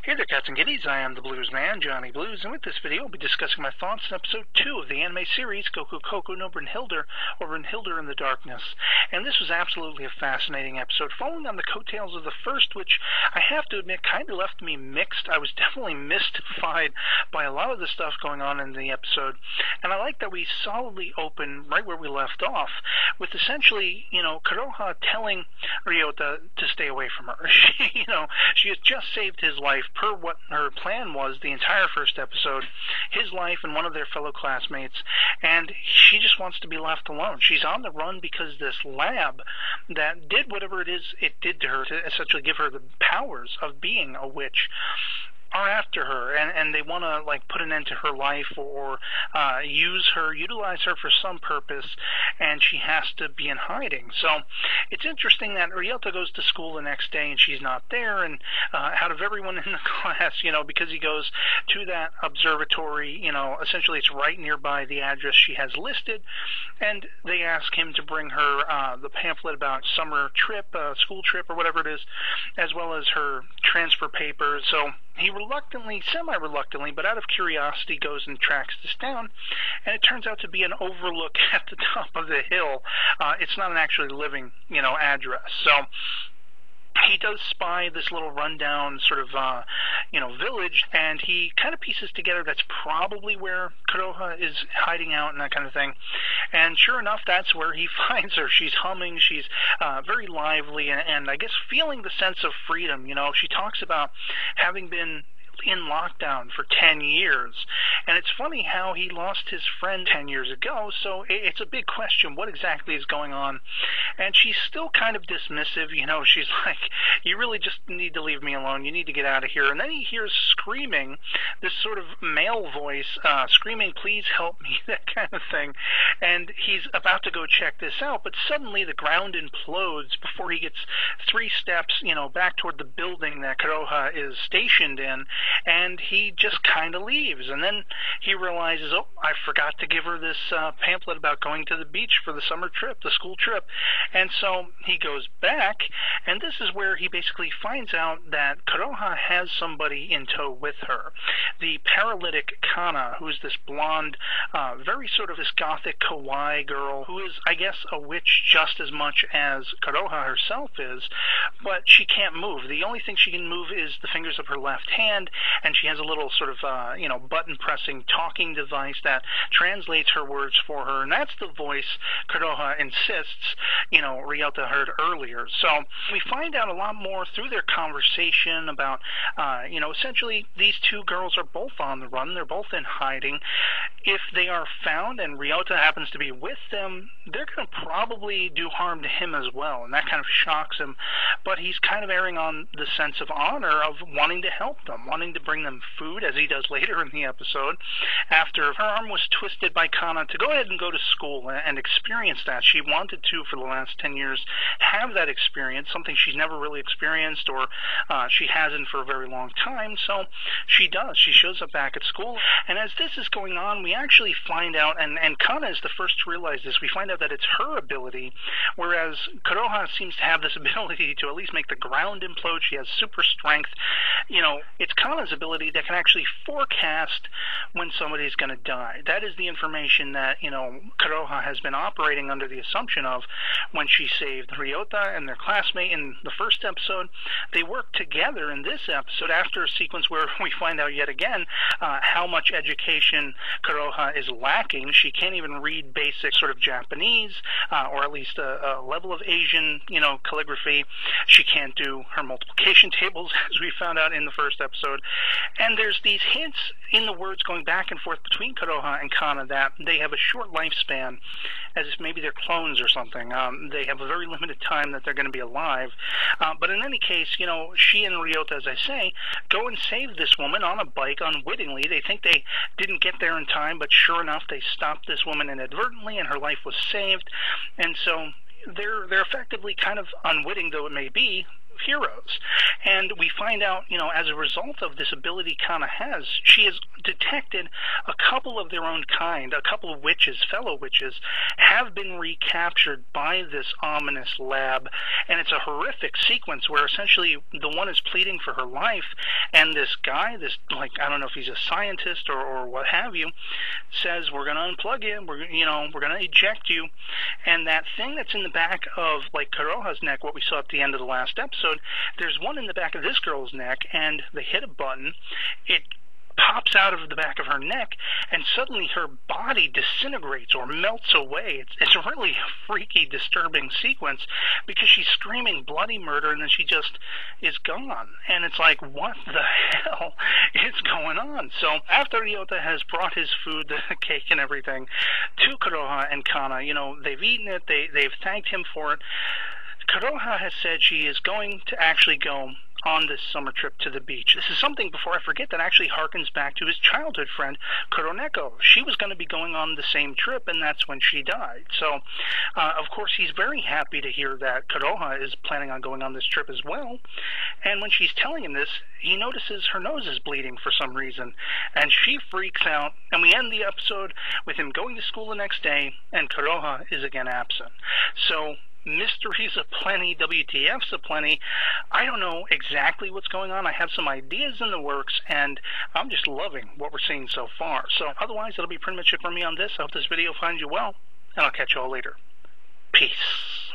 Hey there, cats and kitties. I am the Blues Man, Johnny Blues, and with this video, I'll be discussing my thoughts on episode 2 of the anime series, Goku Koku no Brynhildr, or Brynhildr in the Darkness. And this was absolutely a fascinating episode, following on the coattails of the first, which I have to admit kind of left me mixed. I was definitely mystified by a lot of the stuff going on in the episode, and I like that we solidly open right where we left off, with essentially, Kuroha telling Ryota to stay away from her. She has just saved his life per what her plan was the entire first episode, his life and one of their fellow classmates, and she just wants to be left alone. She's on the run because this lab that did whatever it is it did to her to essentially give her the powers of being a witch are after her, and they want to put an end to her life or utilize her for some purpose, and she has to be in hiding. So it's interesting that Ryota goes to school the next day and she's not there, and out of everyone in the class, because he goes to that observatory, essentially it's right nearby the address she has listed, and they ask him to bring her the pamphlet about summer trip, school trip or whatever it is, as well as her transfer papers. So he reluctantly, semi-reluctantly, but out of curiosity, goes and tracks this down, and it turns out to be an overlook at the top of the hill. It's not an actually living, address. So he does spy this little rundown sort of, village, and he kind of pieces together that's probably where Kuroha is hiding out and that kind of thing. And sure enough, that's where he finds her. She's humming, she's very lively, and I guess feeling the sense of freedom. She talks about having been in lockdown for 10 years, and it's funny how he lost his friend 10 years ago, so it's a big question, what exactly is going on? And she's still kind of dismissive, she's like, you really just need to leave me alone, you need to get out of here. And then he hears screaming, this sort of male voice, screaming, please help me, that kind of thing, and he's about to go check this out, but suddenly the ground implodes before he gets 3 steps, back toward the building that Kuroha is stationed in, and he just kind of leaves. And then he realizes, oh, I forgot to give her this pamphlet about going to the beach for the summer trip, the school trip. And so he goes back, and this is where he basically finds out that Kuroha has somebody in tow with her. The paralytic Kana, who's this blonde, very sort of this gothic kawaii girl, who is, I guess, a witch just as much as Kuroha herself is, but she can't move. The only thing she can move is the fingers of her left hand, and she has a little sort of, button-pressing talking device that translates her words for her, and that's the voice Kuroha insists, Ryota heard earlier. So we find out a lot more through their conversation about, essentially these two girls are both on the run, they're both in hiding. If they are found and Ryota happens to be with them, they're going to probably do harm to him as well, and that kind of shocks him, but he's kind of erring on the sense of honor of wanting to help them, wanting to bring them food, as he does later in the episode, after her arm was twisted by Kana to go ahead and go to school and experience that. She wanted to, for the last 10 years, have that experience, something she's never really experienced, or she hasn't for a very long time, so she does. She shows up back at school, and as this is going on, we actually find out, and Kana is the first to realize this, we find out that it's her ability, whereas Kuroha seems to have this ability to at least make the ground implode. She has super strength. It's Kana's ability that can actually forecast when somebody's going to die. That is the information that, Kuroha has been operating under the assumption of when she saved Ryota and their classmate in the first episode. They work together in this episode after a sequence where we find out yet again how much education Kuroha is lacking. She can't even read basic sort of Japanese, or at least a level of Asian, calligraphy. She can't do her multiplication tables, as we found out in the first episode. And there's these hints in the words going back and forth between Kuroha and Kana that they have a short lifespan, as if maybe they're clones or something. They have a very limited time that they're going to be alive. But in any case, she and Ryota, as I say, go and save this woman on a bike unwittingly. They think they didn't get there in time, but sure enough, they stopped this woman inadvertently, and her life was saved. And so they're effectively kind of unwitting, though it may be, heroes. And we find out, as a result of this ability Kana has, she has detected a couple of their own kind, a couple of witches, fellow witches, have been recaptured by this ominous lab. And it's a horrific sequence where essentially the one is pleading for her life, And this guy, I don't know if he's a scientist or what have you, says, we're going to unplug you, we're going to eject you. And that thing that's in the back of, like, Kuroha's neck, what we saw at the end of the last episode, there's one in the back of this girl's neck, and they hit a button, it pops out of the back of her neck, and suddenly her body disintegrates or melts away. It's a really freaky, disturbing sequence, because she's screaming bloody murder, and then she just is gone. And it's like, what the hell is going on? So after Ryota has brought his food, the cake and everything, to Kuroha and Kana, they've eaten it, they've thanked him for it. Kuroha has said she is going to actually go on this summer trip to the beach. This is something, before I forget, that actually harkens back to his childhood friend, Kuroneko. She was going to be going on the same trip, and that's when she died. So, of course, he's very happy to hear that Kuroha is planning on going on this trip as well. And when she's telling him this, he notices her nose is bleeding for some reason, and she freaks out, and we end the episode with him going to school the next day, and Kuroha is again absent. So, mysteries aplenty, WTFs aplenty. I don't know exactly what's going on. I have some ideas in the works, and I'm just loving what we're seeing so far. So otherwise, that'll be pretty much it for me on this. I hope this video finds you well, and I'll catch you all later. Peace.